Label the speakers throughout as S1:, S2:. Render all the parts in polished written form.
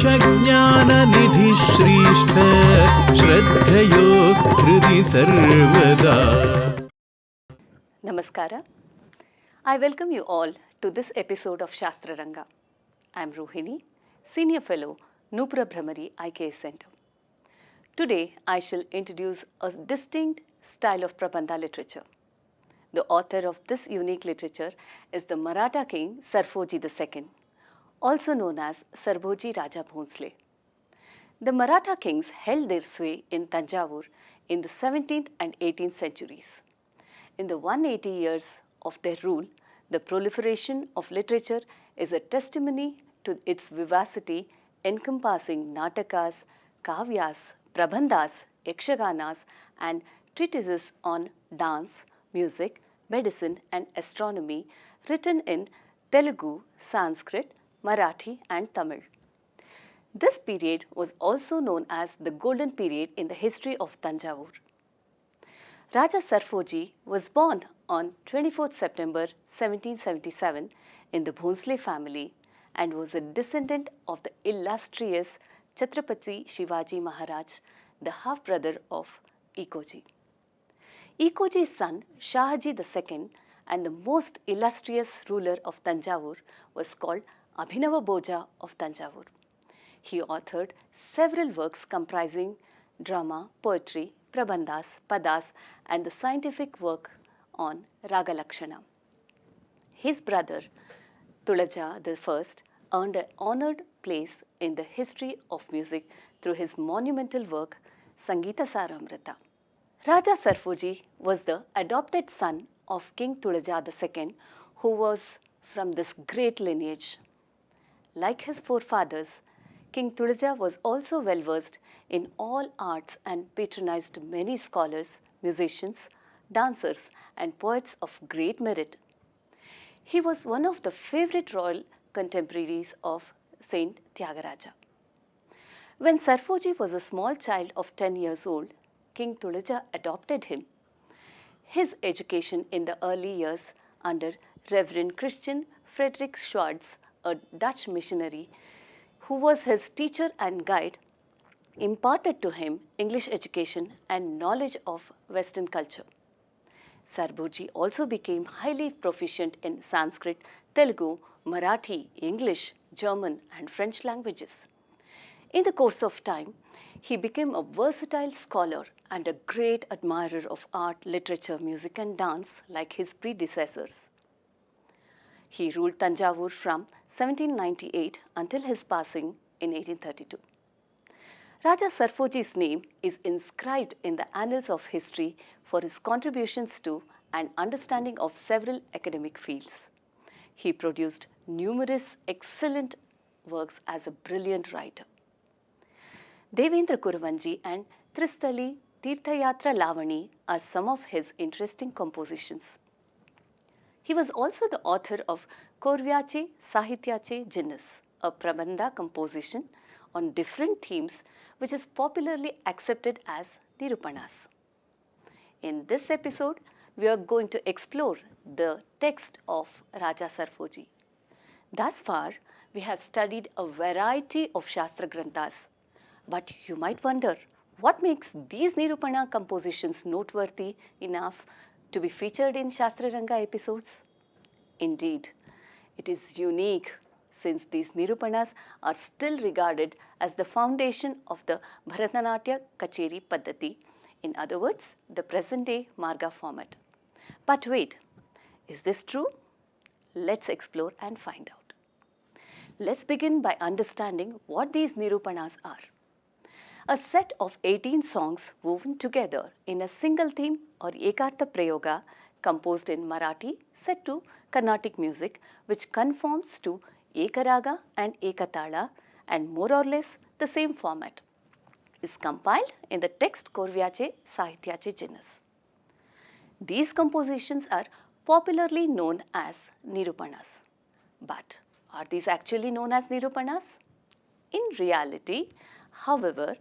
S1: मोक्षज्ञाननिधि श्रेष्ठ श्रद्धयो हृदि सर्वदा.
S2: Namaskara. I welcome you all to this episode of Śāstra Ranga. I am Rohini, Senior Fellow, Noopura Bhramari IKS Center. Today, I shall introduce a distinct style of Prabandha literature. The author of this unique literature is the Maratha king Serfoji II, also known as Serfoji Raja Bhonsle. The Maratha kings held their sway in Tanjore in the 17th and 18th centuries. In the 180 years of their rule, the proliferation of literature is a testimony to its vivacity, encompassing natakas, kavyas, prabandhas, yakshaganas, and treatises on dance, music, medicine, and astronomy written in Telugu, Sanskrit, Marathi, and Tamil. This period was also known as the Golden Period in the history of Tanjore. Raja Serfoji was born on 24th September 1777 in the Bhonsle family and was a descendant of the illustrious Chhatrapati Shivaji Maharaj, the half-brother of Ikoji. Ikoji's son, Shahaji II, and the most illustrious ruler of Tanjore was called Abhinava Bhoja of Tanjore. He authored several works comprising drama, poetry, prabandhas, padas, and the scientific work on Raga Lakshana. His brother, Tulaja I, earned an honored place in the history of music through his monumental work, Sangita Saramrita. Raja Serfoji was the adopted son of King Tulaja II, who was from this great lineage. Like his forefathers, King Tulaja was also well versed in all arts and patronized many scholars, musicians, dancers, and poets of great merit. He was one of the favorite royal contemporaries of Saint Tyagaraja. When Serfoji was a small child of 10 years old, King Tulaja adopted him. His education in the early years under Reverend Christian Frederick Schwartz, a Dutch missionary, who was his teacher and guide, imparted to him English education and knowledge of Western culture. Serfoji also became highly proficient in Sanskrit, Telugu, Marathi, English, German, and French languages. In the course of time, he became a versatile scholar and a great admirer of art, literature, music, and dance like his predecessors. He ruled Tanjore from 1798 until his passing in 1832. Raja Serfoji's name is inscribed in the annals of history for his contributions to and understanding of several academic fields. He produced numerous excellent works as a brilliant writer. Devendra Kuravanji and Tristali Tirthayatra Lavani are some of his interesting compositions. He was also the author of Korvyace Sahityace Jinnas, a Prabandha composition on different themes which is popularly accepted as Nirupanas. In this episode, we are going to explore the text of Raja Serfoji. Thus far, we have studied a variety of Śāstra Granthas, but you might wonder what makes these Nirupana compositions noteworthy enough to be featured in Śāstra Ranga episodes? Indeed, it is unique since these Nirupanas are still regarded as the foundation of the Bharatanatya Kacheri Paddhati, in other words, the present-day Marga format. But wait, is this true? Let's explore and find out. Let's begin by understanding what these Nirupanas are. A set of 18 songs woven together in a single theme or Ekartha Prayoga composed in Marathi set to Carnatic music which conforms to Ekaraga and Ekatala and more or less the same format is compiled in the text Korvyace Sahityace Jinnas. These compositions are popularly known as Nirupanas. But are these actually known as Nirupanas? In reality, however,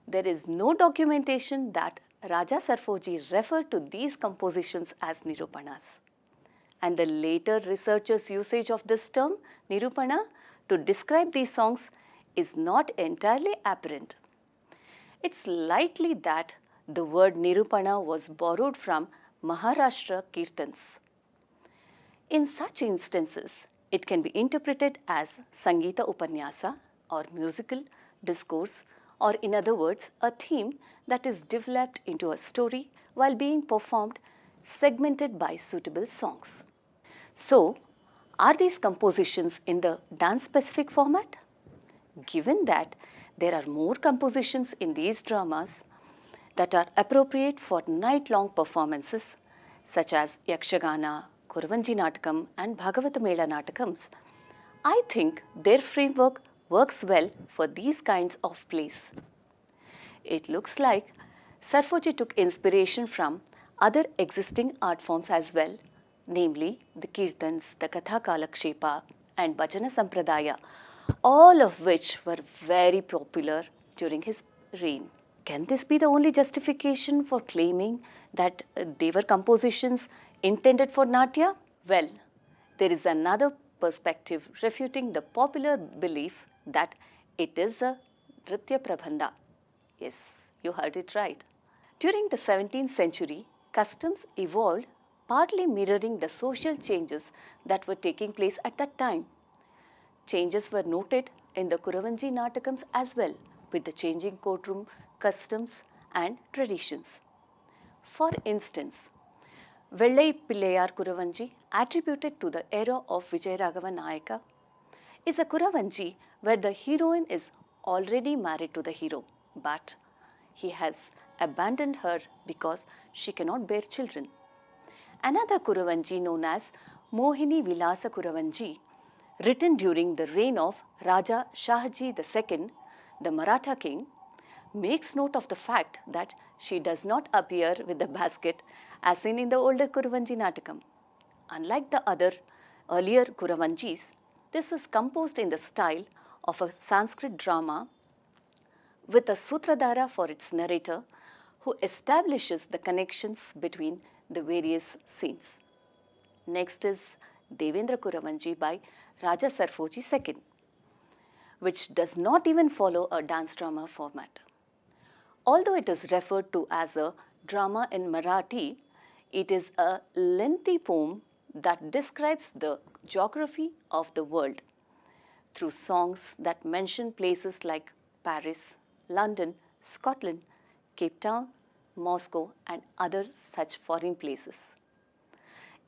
S2: there is no documentation that Raja Serfoji referred to these compositions as Nirupanas. And the later researchers' usage of this term, Nirupana, to describe these songs is not entirely apparent. It's likely that the word Nirupana was borrowed from Maharashtra Kirtans. In such instances, it can be interpreted as Sangita Upanyasa or musical discourse, or in other words, a theme that is developed into a story while being performed, segmented by suitable songs. So, are these compositions in the dance-specific format? Given that there are more compositions in these dramas that are appropriate for night-long performances, such as Yakshagana, Koravanji Natya and Bhagavata Mela Natakams, I think their framework works well for these kinds of plays. It looks like Serfoji took inspiration from other existing art forms as well, namely the Kirtans, the Katha Kalakshepa and Bhajana Sampradaya, all of which were very popular during his reign. Can this be the only justification for claiming that they were compositions intended for Natya? Well, there is another perspective refuting the popular belief that it is a Nritya Prabandha. Yes, you heard it right. During the 17th century, customs evolved, partly mirroring the social changes that were taking place at that time. Changes were noted in the Koravanji Natakams as well, with the changing courtroom customs and traditions. For instance, Vellai Pillayar Kuravanji, attributed to the era of Vijayaraghava Nayaka, is a Kuravanji where the heroine is already married to the hero, but he has abandoned her because she cannot bear children. Another Kuravanji known as Mohini Vilasa Kuravanji, written during the reign of Raja Shahaji II, the Maratha king, makes note of the fact that she does not appear with the basket as seen in the older Koravanji Natakam. Unlike the other earlier Koravanjis, this was composed in the style of a Sanskrit drama with a Sutradhara for its narrator who establishes the connections between the various scenes. Next is Devendra Koravanji by Raja Serfoji II, which does not even follow a dance drama format. Although it is referred to as a drama in Marathi, it is a lengthy poem that describes the geography of the world through songs that mention places like Paris, London, Scotland, Cape Town, Moscow, and other such foreign places.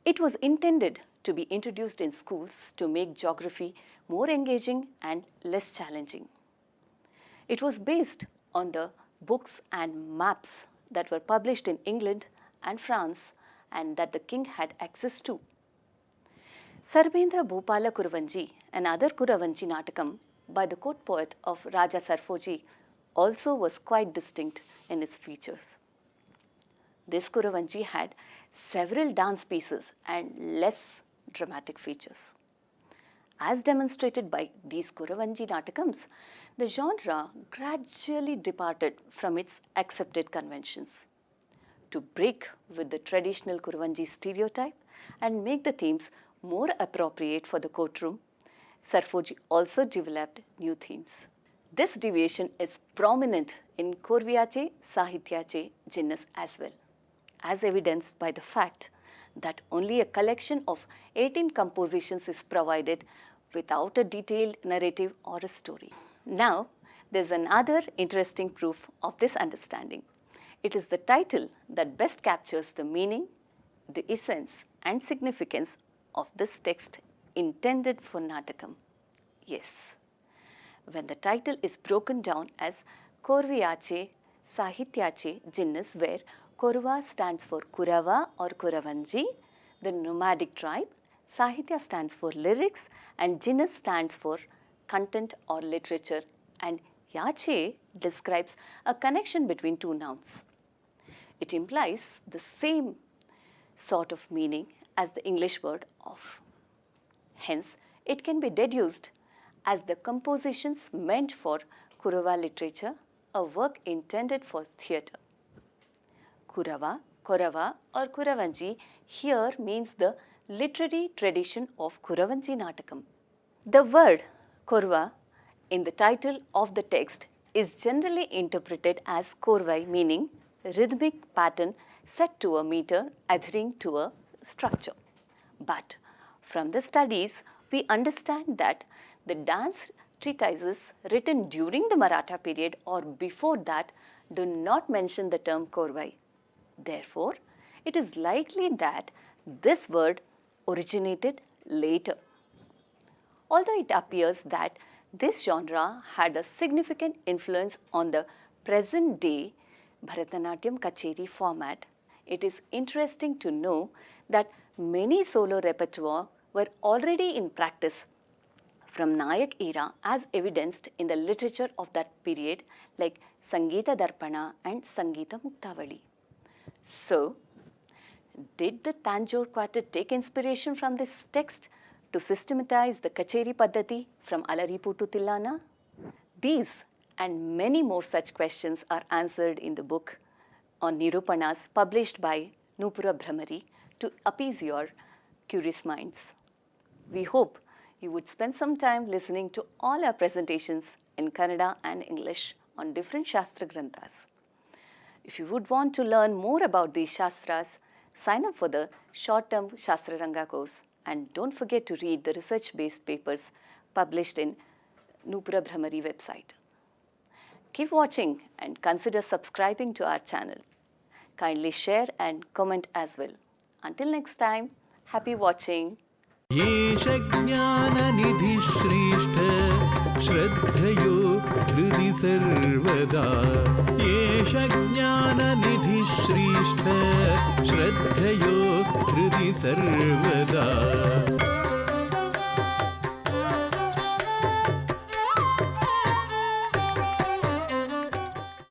S2: It was intended to be introduced in schools to make geography more engaging and less challenging. It was based on the books and maps that were published in England and France and that the king had access to. Sarbendra Bhopala Kuravanji, another Koravanji Natakam by the court poet of Raja Serfoji, also was quite distinct in its features. This Koravanji had several dance pieces and less dramatic features. As demonstrated by these Koravanji Natakams, the genre gradually departed from its accepted conventions. To break with the traditional Koravanji stereotype and make the themes more appropriate for the courtroom, Serfoji also developed new themes. This deviation is prominent in Korvyace Sahityace Jinnas as well, as evidenced by the fact that only a collection of 18 compositions is provided without a detailed narrative or a story. Now, there is another interesting proof of this understanding. It is the title that best captures the meaning, the essence and significance of this text intended for Natakam. Yes, when the title is broken down as Korvyace Sahityace Jinnas, where Korva stands for Kurava or Kuravanji, the nomadic tribe, Sahitya stands for lyrics, and Jinnas stands for content or literature, and Yache describes a connection between two nouns. It implies the same sort of meaning as the English word of. Hence, it can be deduced as the compositions meant for Kurava literature, a work intended for theatre. Kurava, Korava or Kuravanji here means the literary tradition of Kuravanji Natakam. The word Korva in the title of the text is generally interpreted as Korvai, meaning rhythmic pattern set to a meter adhering to a structure. But from the studies, we understand that the dance treatises written during the Maratha period or before that do not mention the term Korvai. Therefore, it is likely that this word originated later. Although it appears that this genre had a significant influence on the present day Bharatanatyam Kacheri format, it is interesting to know that many solo repertoire were already in practice from Nayak era as evidenced in the literature of that period like Sangeeta Darpana and Sangeeta Muktavali. So, did the Tanjore quartet take inspiration from this text to systematize the Kacheri Paddhati from Alaripu to Tillana? These and many more such questions are answered in the book on Nirupanas published by Noopura Bhramari to appease your curious minds. We hope you would spend some time listening to all our presentations in Kannada and English on different Śāstra Granthas. If you would want to learn more about these Shastras, sign up for the short-term Śāstra Ranga course and don't forget to read the research-based papers published in Noopura Bhramari website. Keep watching and consider subscribing to our channel. Kindly share and comment as well. Until next time, happy watching.
S1: येष ज्ञाननिधिः श्रेष्ठ श्रद्धयो हृदि सर्वदा येष ज्ञाननिधिः श्रेष्ठ श्रद्धयो हृदि सर्वदा